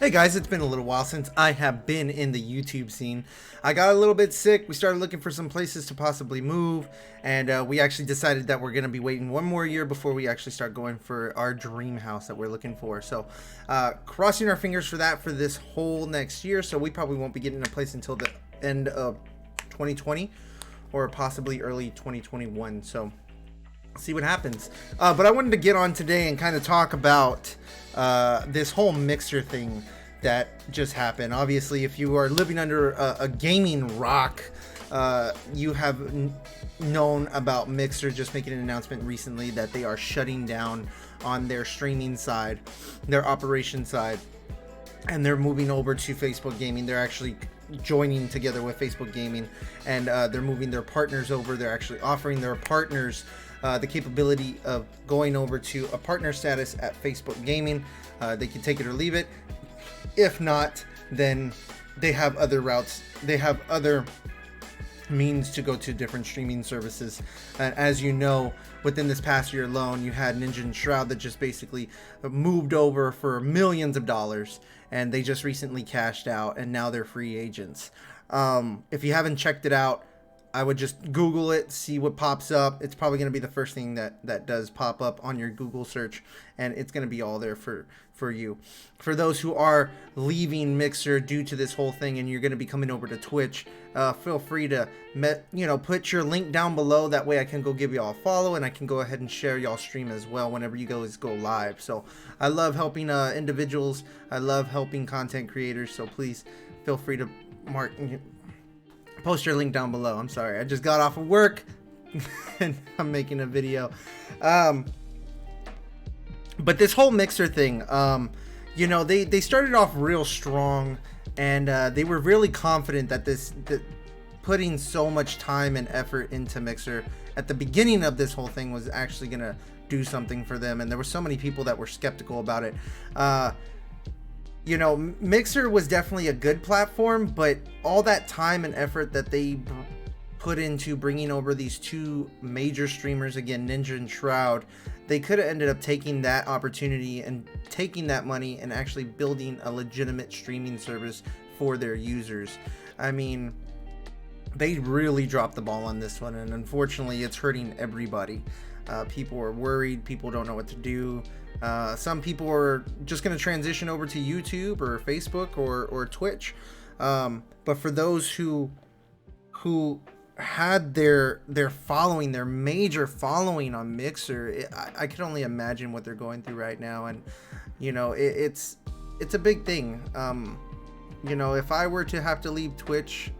Hey guys, it's been a little while since I have been in the YouTube scene. I got a little bit sick. We started looking for some places to possibly move, and we actually decided that we're going to be waiting one more year before we actually start going for our dream house that we're looking for. So crossing our fingers for that for this whole next year. So we probably won't be getting a place until the end of 2020 or possibly early 2021. So see what happens. But I wanted to get on today and kind of talk about this whole Mixer thing that just happened. Obviously, if you are living under a gaming rock, you have known about Mixer just making an announcement recently that they are shutting down on their streaming side, their operation side, and they're moving over to Facebook Gaming. They're actually joining together with Facebook Gaming, and they're moving their partners over. They're actually offering their partners the capability of going over to a partner status at Facebook Gaming. They can take it or leave it. If not, then they have other routes. They have other means to go to different streaming services. And as you know, within this past year alone, you had Ninja and Shroud that just basically moved over for millions of dollars, and they just recently cashed out, and now they're free agents. If you haven't checked it out, I would just Google it, see what pops up. It's probably going to be the first thing that does pop up on your Google search, and it's going to be all there for you. For those who are leaving Mixer due to this whole thing and you're going to be coming over to Twitch, feel free to put your link down below. That way I can go give y'all a follow, and I can go ahead and share y'all stream as well whenever you guys go live. So I love helping individuals. I love helping content creators. So please feel free to post your link down below. I'm sorry, I just got off of work and I'm making a video. But this whole Mixer thing, they started off real strong, and they were really confident that putting so much time and effort into Mixer at the beginning of this whole thing was actually gonna do something for them, and there were so many people that were skeptical about it. Mixer was definitely a good platform, but all that time and effort that they put into bringing over these two major streamers, again, Ninja and Shroud, they could have ended up taking that opportunity and taking that money and actually building a legitimate streaming service for their users. I mean, they really dropped the ball on this one, and unfortunately it's hurting everybody. People are worried. People don't know what to do. Some people are just going to transition over to YouTube or Facebook or Twitch. But for those who had their following, their major following on Mixer, I can only imagine what they're going through right now. And it's a big thing. If I were to have to leave Twitch,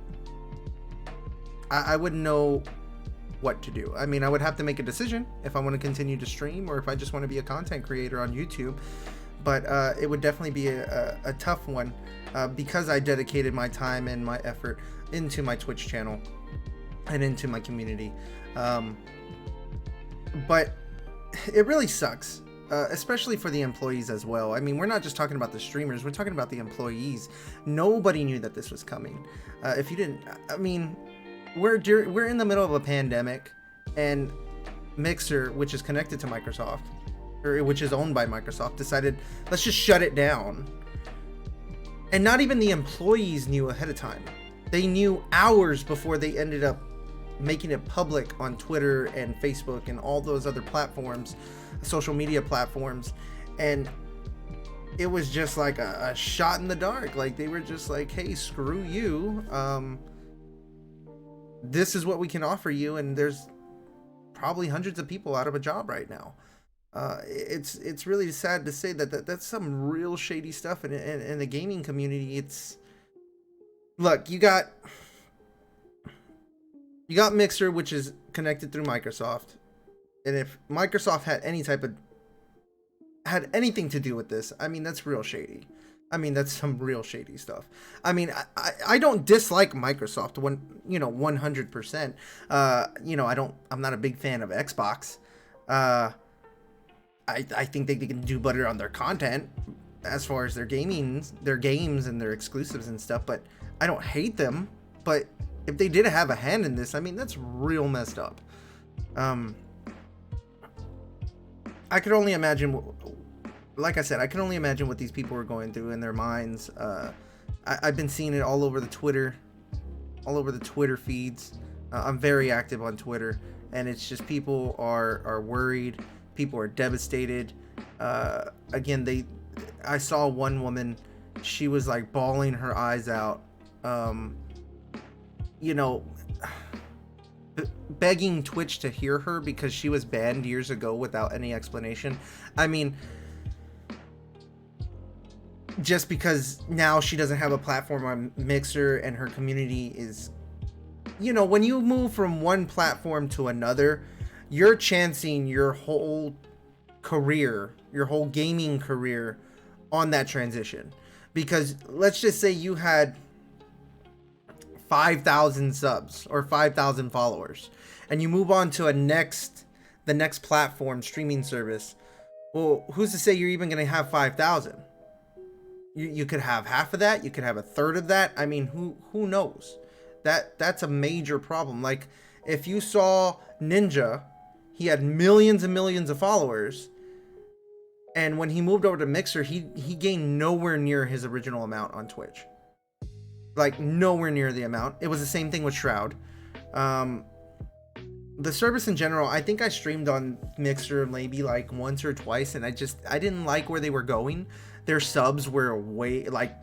I wouldn't know what to do. I mean, I would have to make a decision if I want to continue to stream or if I just want to be a content creator on YouTube. But it would definitely be a tough one because I dedicated my time and my effort into my Twitch channel and into my community. But it really sucks, especially for the employees as well. I mean, we're not just talking about the streamers, we're talking about the employees. Nobody knew that this was coming. If you didn't, I mean, we're in the middle of a pandemic, and Mixer, which is connected to Microsoft, or which is owned by Microsoft, decided, let's just shut it down. And not even the employees knew ahead of time. They knew hours before they ended up making it public on Twitter and Facebook and all those other platforms, social media platforms. And it was just like a shot in the dark. Like, they were just like, hey, screw you. This is what we can offer you, and there's probably hundreds of people out of a job right now. It's really sad to say that's some real shady stuff in the gaming community. Look, you got Mixer, which is connected through Microsoft, and if Microsoft had anything to do with this, I mean, that's real shady. I mean, that's some real shady stuff. I mean, I don't dislike Microsoft 100%. I'm not a big fan of Xbox. I think they can do better on their content as far as their games and their exclusives and stuff, but I don't hate them. But if they did have a hand in this, I mean, that's real messed up. I could only imagine like I said, I can only imagine what these people were going through in their minds. I've been seeing it all over the Twitter feeds. I'm very active on Twitter, and it's just people are worried. People are devastated. Again, I saw one woman. She was like bawling her eyes out. You know, begging Twitch to hear her because she was banned years ago without any explanation. I mean, just because now she doesn't have a platform on Mixer and her community is, you know, when you move from one platform to another, you're chancing your whole career, your whole gaming career on that transition. Because let's just say you had 5,000 subs or 5,000 followers and you move on to the next platform streaming service. Well, who's to say you're even going to have 5,000? You could have half of that. You could have a third of that. I mean, who knows? That's a major problem. Like, if you saw Ninja, he had millions and millions of followers, and when he moved over to Mixer, he gained nowhere near his original amount on Twitch. Like, nowhere near the amount. It was the same thing with Shroud. The service in general, I think I streamed on Mixer maybe like once or twice, and I didn't like where they were going. Their subs were way like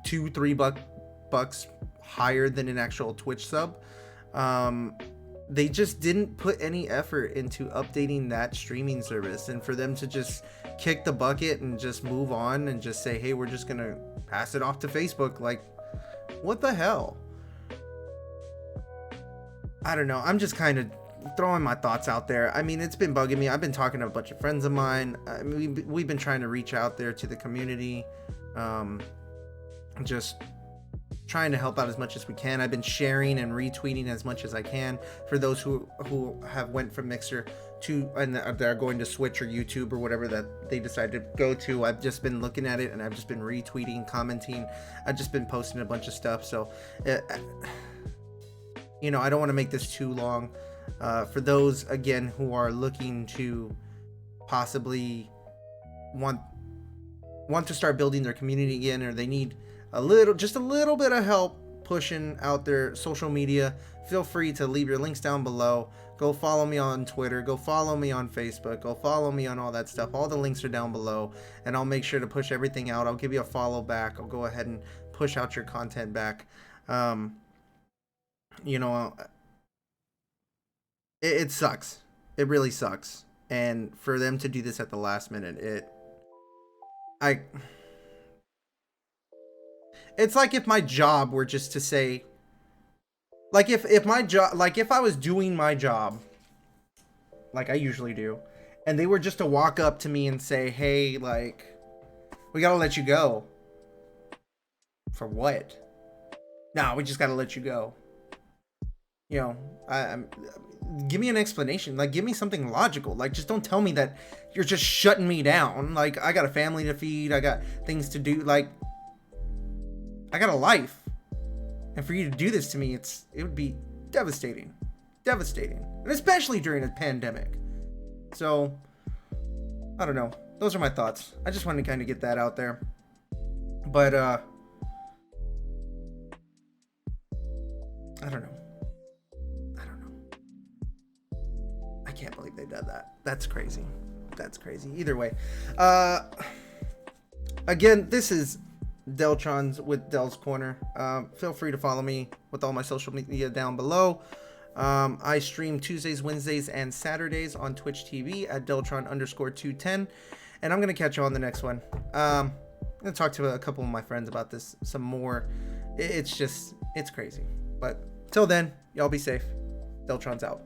$2-3 bucks higher than an actual Twitch sub. They just didn't put any effort into updating that streaming service, and for them to just kick the bucket and just move on and just say, hey, we're just gonna pass it off to Facebook, like, what the hell? I don't know. I'm just kind of throwing my thoughts out there. I mean, it's been bugging me. I've been talking to a bunch of friends of mine. I mean, we've been trying to reach out there to the community, just trying to help out as much as we can. I've been sharing and retweeting as much as I can for those who have went from Mixer to, and they're going to Switch or YouTube or whatever that they decide to go to. I've just been looking at it and I've just been retweeting, commenting. I've just been posting a bunch of stuff. So, you know, I don't want to make this too long. For those, again, who are looking to possibly want to start building their community again, or they need just a little bit of help pushing out their social media, feel free to leave your links down below. Go follow me on Twitter, go follow me on Facebook, go follow me on all that stuff. All the links are down below, and I'll make sure to push everything out. I'll give you a follow back. I'll go ahead and push out your content back. You know, it sucks. It really sucks. And for them to do this at the last minute, it's like if my job were just to say, like if my job, like if I was doing my job like I usually do, and they were just to walk up to me and say, hey, like, we gotta let you go. For what? Nah, we just gotta let you go. You know, give me an explanation. Like, give me something logical. Like, just don't tell me that you're just shutting me down. Like, I got a family to feed. I got things to do. Like, I got a life. And for you to do this to me, it would be devastating. Devastating. And especially during a pandemic. So, I don't know. Those are my thoughts. I just wanted to kind of get that out there. But, I don't know. I can't believe they did that. That's crazy. That's crazy. Either way. Again, this is Deltron's with Del's Corner. Feel free to follow me with all my social media down below. I stream Tuesdays, Wednesdays, and Saturdays on Twitch TV at Deltron_210. And I'm going to catch you on the next one. I'm going to talk to a couple of my friends about this some more. It's crazy. But till then, y'all be safe. Deltron's out.